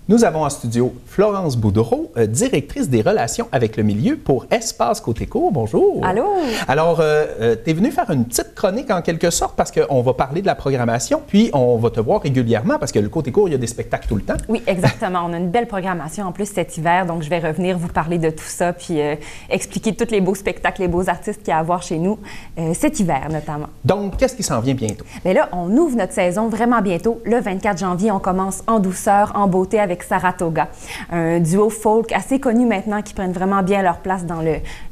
Nous avons en studio Florence Boudreau, directrice des relations avec le milieu pour Espace Côté-Cour. Bonjour. Allô. Alors, tu es venue faire une petite chronique en quelque sorte parce qu'on va parler de la programmation, puis on va te voir régulièrement parce que le Côté-Cour, il y a des spectacles tout le temps. Oui, exactement. On a une belle programmation en plus cet hiver, donc je vais revenir vous parler de tout ça puis expliquer tous les beaux spectacles, les beaux artistes qu'il y a à voir chez nous cet hiver notamment. Donc, qu'est-ce qui s'en vient bientôt? Bien là, on ouvre notre saison vraiment bientôt. Le 24 janvier, on commence en douceur, en beauté avec Saratoga, un duo folk assez connu maintenant qui prennent vraiment bien leur place dans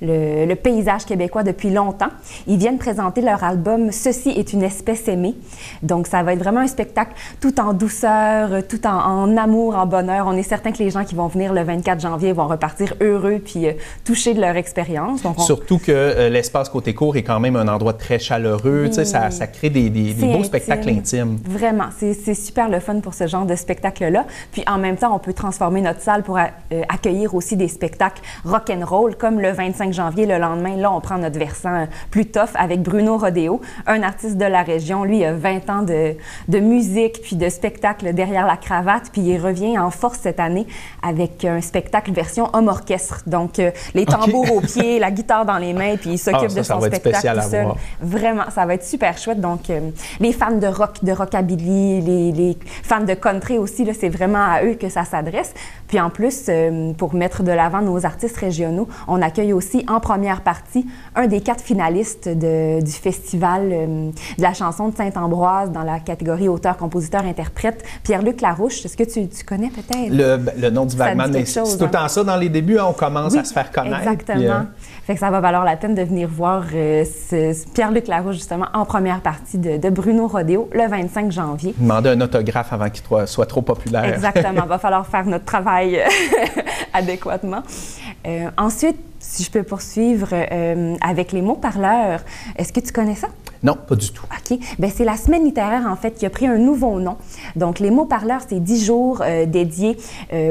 le paysage québécois depuis longtemps. Ils viennent présenter leur album « Ceci est une espèce aimée ». Donc, ça va être vraiment un spectacle tout en douceur, tout en amour, en bonheur. On est certain que les gens qui vont venir le 24 janvier vont repartir heureux puis touchés de leur expérience. Donc, surtout que l'espace Côté-Cour est quand même un endroit très chaleureux. Oui. Tu sais, ça crée des beaux intime. Spectacles intimes. Vraiment, c'est super le fun pour ce genre de spectacle-là. Puis en même temps, on peut transformer notre salle pour accueillir aussi des spectacles rock'n'roll, comme le 25 janvier, le lendemain. Là, on prend notre versant plus tough avec Bruno Rodeo, un artiste de la région. Lui, il a 20 ans de musique puis de spectacle derrière la cravate. Puis il revient en force cette année avec un spectacle version homme-orchestre. Donc, les tambours aux pieds, la guitare dans les mains, puis il s'occupe de son spectacle tout seul. Vraiment, ça va être super chouette. Donc, les fans de rock, de rockabilly, les fans de country aussi, c'est vraiment à eux que ça s'adresse. Puis en plus, pour mettre de l'avant nos artistes régionaux, on accueille aussi en première partie un des 4 finalistes du festival de la chanson de Saint-Ambroise dans la catégorie auteur-compositeur-interprète, Pierre-Luc Larouche. Est-ce que tu connais peut-être? Le nom du vaguement, mais c'est tout le temps ça dans les débuts, on commence à se faire connaître. Exactement. Fait que ça va valoir la peine de venir voir Pierre-Luc Larouche, justement, en première partie de Bruno Rodeo, le 25 janvier. Demander un autographe avant qu'il soit trop populaire. Exactement. Va falloir faire notre travail adéquatement. Ensuite, si je peux poursuivre avec les mots parleurs, est-ce que tu connais ça? Non, pas du tout. OK. Bien, c'est la semaine littéraire, en fait, qui a pris un nouveau nom. Donc, les mots parleurs, c'est 10 jours dédiés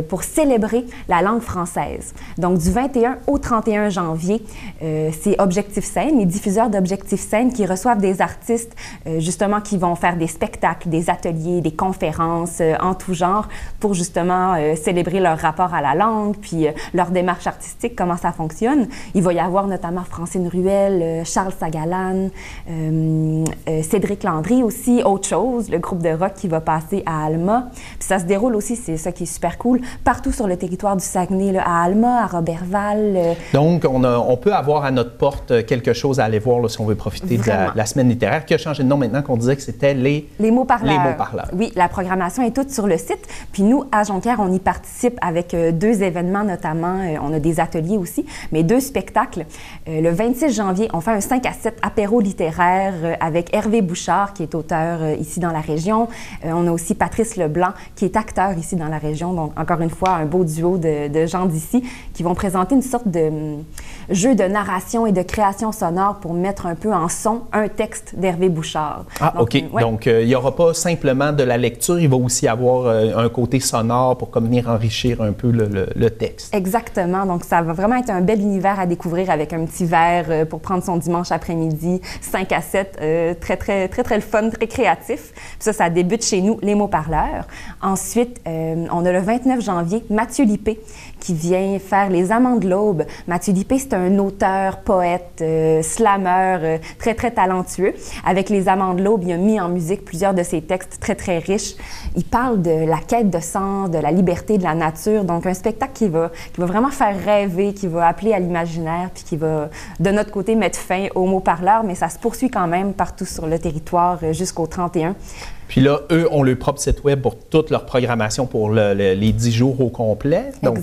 pour célébrer la langue française. Donc, du 21 au 31 janvier, c'est Objectif Scène, les diffuseurs d'Objectif Scène qui reçoivent des artistes, justement, qui vont faire des spectacles, des ateliers, des conférences en tout genre pour, justement, célébrer leur rapport à la langue, puis leur démarche artistique, comment ça fonctionne. Il va y avoir notamment Francine Ruel, Charles Sagalan, Cédric Landry aussi, Autre chose, le groupe de rock qui va passer à Alma. Puis ça se déroule aussi, c'est ça qui est super cool, partout sur le territoire du Saguenay, là, à Alma, à Robertval. Donc, on peut avoir à notre porte quelque chose à aller voir là, si on veut profiter de la semaine littéraire, qui a changé de nom maintenant, qu'on disait que c'était les mots parleurs. Les mots parleurs. Oui, la programmation est toute sur le site. Puis nous, à Jonquière, on y participe avec 2 événements notamment. On a des ateliers aussi, mais 2 spectacles. Le 26 janvier, on fait un 5 à 7 apéro littéraire avec Hervé Bouchard, qui est auteur ici dans la région. On a aussi Patrice Leblanc, qui est acteur ici dans la région. Donc, encore une fois, un beau duo de gens d'ici qui vont présenter une sorte de jeu de narration et de création sonore pour mettre un peu en son un texte d'Hervé Bouchard. Ah, donc, OK. Ouais. Donc, il n'y aura pas simplement de la lecture, il va aussi avoir un côté sonore pour comme venir enrichir un peu le texte. Exactement. Donc, ça va vraiment être un bel univers à découvrir avec un petit verre pour prendre son dimanche après-midi, 5 à 7, très le fun, très créatif. Puis ça débute chez nous, les mots parleurs. Ensuite, on a le 29 janvier, Mathieu Lippé, qui vient faire Les Amants de l'Aube. Mathieu Lippé, c'est un auteur, poète, slameur, très talentueux. Avec Les Amants de l'Aube, il a mis en musique plusieurs de ses textes très riches. Il parle de la quête de sens, de la liberté, de la nature. Donc, un spectacle qui va vraiment faire rêver, qui va appeler à l'imaginaire, puis qui va, de notre côté, mettre fin aux mots parleurs, mais ça se poursuit quand même partout sur le territoire jusqu'au 31. Puis là, eux ont leur propre site web pour toute leur programmation pour les 10 jours au complet. Donc,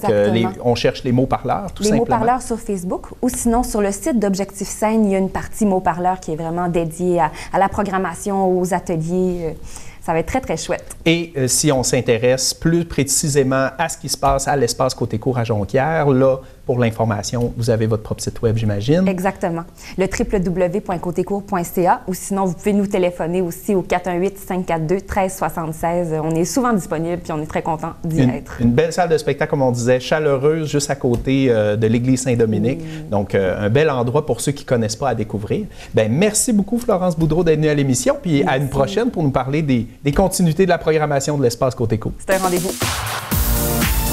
on cherche les mots parleurs, tout simplement. Les mots parleurs sur Facebook ou sinon sur le site d'Objectif Scène, il y a une partie mots parleurs qui est vraiment dédiée à la programmation, aux ateliers. Ça va être très chouette. Et si on s'intéresse plus précisément à ce qui se passe à l'espace Côté-Cour à Jonquière, là, pour l'information, vous avez votre propre site web, j'imagine. Exactement. Le www.cotecour.ca ou sinon, vous pouvez nous téléphoner aussi au 418-542-1376. On est souvent disponible puis on est très content d'y être. Une belle salle de spectacle, comme on disait, chaleureuse, juste à côté de l'église Saint-Dominique. Donc, un bel endroit pour ceux qui ne connaissent pas à découvrir. Bien, merci beaucoup, Florence Boudreau, d'être venue à l'émission. Puis à une prochaine pour nous parler des continuités de la programmation de l'espace Côté-Cour. C'est un rendez-vous. Bye.